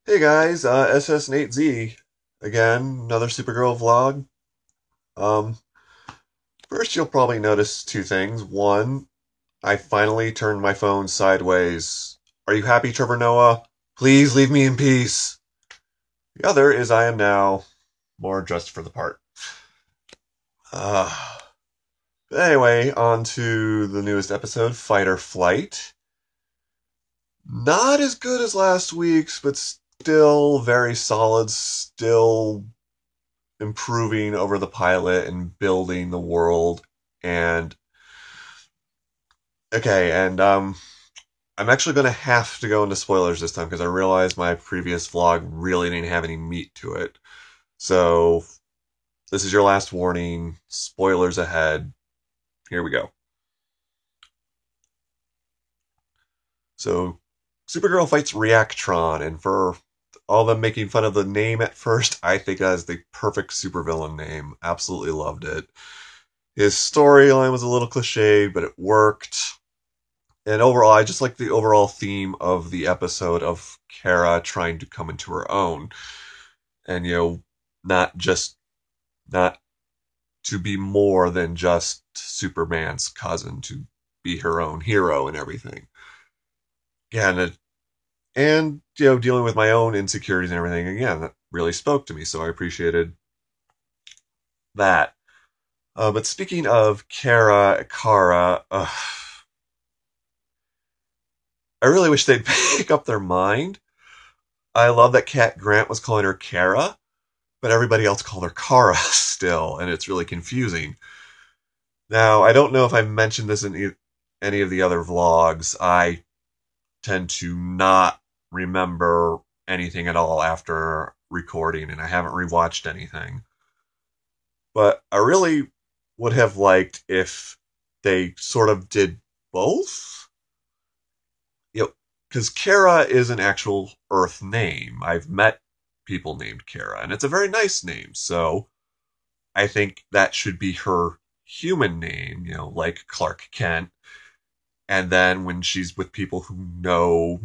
Hey guys, SS8Z again, another Supergirl vlog. Um, First you'll probably notice two things. One, I finally turned my phone sideways. Are you happy, Trevor Noah? Please leave me in peace. The other is I am now more dressed for the part. Uh, anyway, on to the newest episode, Fight or Flight. Not as good as last week's, but still very solid, still improving over the pilot and building the world. And okay, and I'm actually going to have to go into spoilers this time because I realized my previous vlog really didn't have any meat to it. So this is your last warning. Spoilers ahead. Here we go. So Supergirl fights Reactron, and for all them making fun of the name at first, I think that is the perfect supervillain name. Absolutely loved it. His storyline was a little cliched, but it worked. And overall, I just like the overall theme of the episode of Kara trying to come into her own. And, not just, not to be more than just Superman's cousin, to be her own hero and everything. Yeah, and dealing with my own insecurities and everything, again, that really spoke to me. So I appreciated that. But speaking of Kara, I really wish they'd pick up their mind. I love that Cat Grant was calling her Kara, but everybody else called her Kara still, and it's really confusing. Now, I don't know if I mentioned this in any of the other vlogs. I tend to not remember anything at all after recording, and I haven't rewatched anything. But I really would have liked if they sort of did both. Because Kara is an actual Earth name. I've met people named Kara, and it's a very nice name. So I think that should be her human name, like Clark Kent. And then when she's with people who know,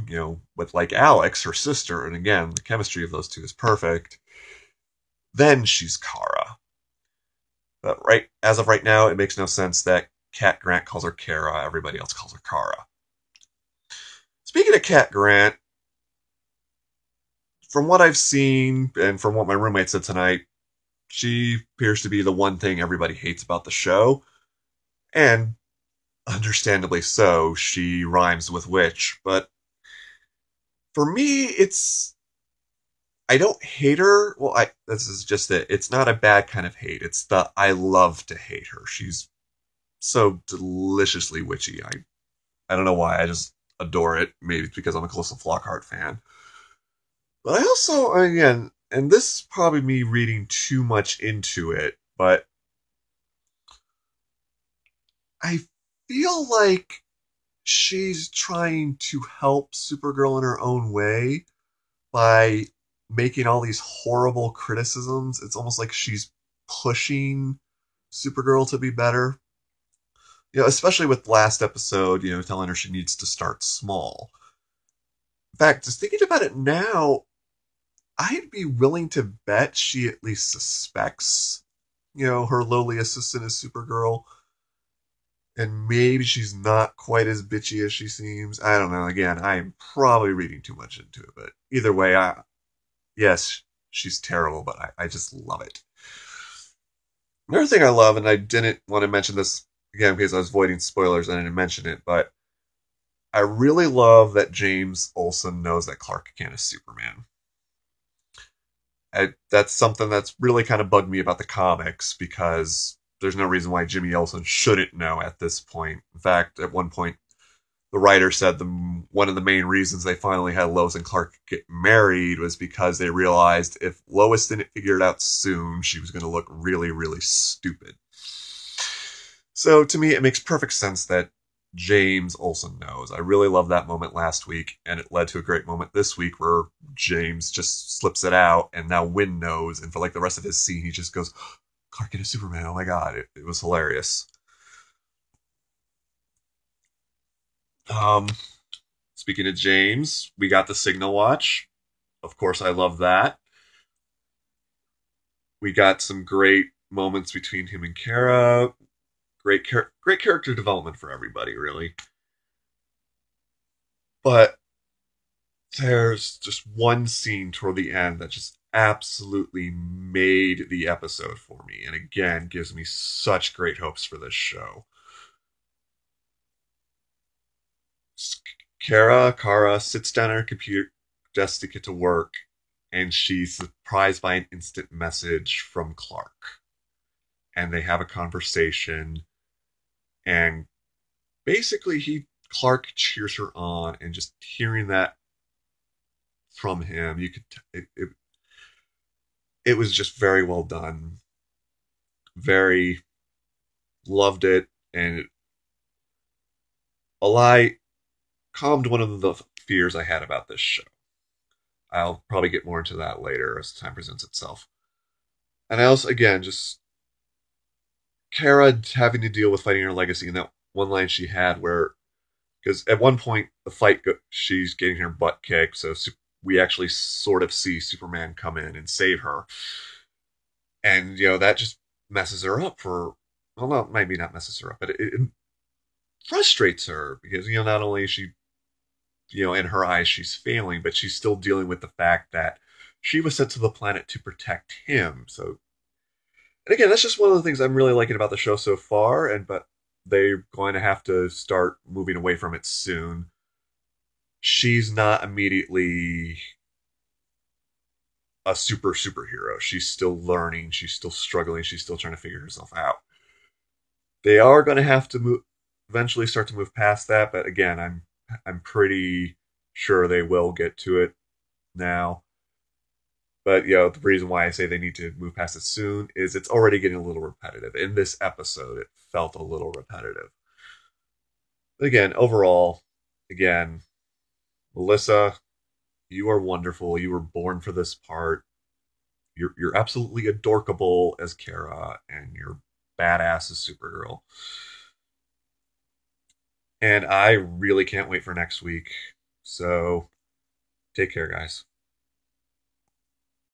with like Alex, her sister, and again, the chemistry of those two is perfect, then she's Kara. But as of right now, it makes no sense that Cat Grant calls her Kara, everybody else calls her Kara. Speaking of Cat Grant, from what I've seen and from what my roommate said tonight, she appears to be the one thing everybody hates about the show. And understandably so, she rhymes with witch. But for me, I don't hate her. Well, this is just it. It's not a bad kind of hate. It's the I love to hate her. She's so deliciously witchy. I don't know why. I just adore it. Maybe it's because I'm a Calista Flockhart fan. But I also, again, and this is probably me reading too much into it, but I feel like she's trying to help Supergirl in her own way by making all these horrible criticisms. It's almost like she's pushing Supergirl to be better. Especially with last episode, telling her she needs to start small. In fact, just thinking about it now, I'd be willing to bet she at least suspects, her lowly assistant is Supergirl. And maybe she's not quite as bitchy as she seems. I don't know. Again, I'm probably reading too much into it, but either way, yes, she's terrible, but I just love it. Another thing I love, and I didn't want to mention this again because I was avoiding spoilers, and I didn't mention it, but I really love that James Olsen knows that Clark Kent is Superman. That's something that's really kind of bugged me about the comics because there's no reason why Jimmy Olsen shouldn't know at this point. In fact, at one point, the writer said one of the main reasons they finally had Lois and Clark get married was because they realized if Lois didn't figure it out soon, she was going to look really, really stupid. So to me, it makes perfect sense that James Olsen knows. I really loved that moment last week, and it led to a great moment this week where James just slips it out, and now Winn knows, and for like the rest of his scene, he just goes, Clark Kent is Superman, oh my god, it was hilarious. Um, Speaking of James, we got the Signal Watch. of course, I love that. We got some great moments between him and Kara. Great character development for everybody, really. But there's just one scene toward the end that just absolutely made the episode for me, and again gives me such great hopes for this show. Kara sits down at her computer desk to get to work, and she's surprised by an instant message from Clark. And they have a conversation, and basically Clark cheers her on, and just hearing that from him, you could it was just very well done. Very loved it, and a lie calmed one of the fears I had about this show. I'll probably get more into that later as time presents itself. And I also, again, just Kara having to deal with fighting her legacy, and that one line she had where, because at one point the fight, she's getting her butt kicked, so we actually sort of see Superman come in and save her, and that just messes her up for, well, not maybe not messes her up, but it frustrates her because not only is she, in her eyes she's failing, but she's still dealing with the fact that she was sent to the planet to protect him. So, and again, that's just one of the things I'm really liking about the show so far. But they're going to have to start moving away from it soon. She's not immediately a superhero. She's still learning. She's still struggling. She's still trying to figure herself out. They are going to have to eventually start to move past that. But again, I'm pretty sure they will get to it now. But the reason why I say they need to move past it soon is it's already getting a little repetitive. In this episode, it felt a little repetitive. But again, overall, Melissa, you are wonderful. You were born for this part. You're absolutely adorkable as Kara, and you're badass as Supergirl. And I really can't wait for next week. So take care, guys.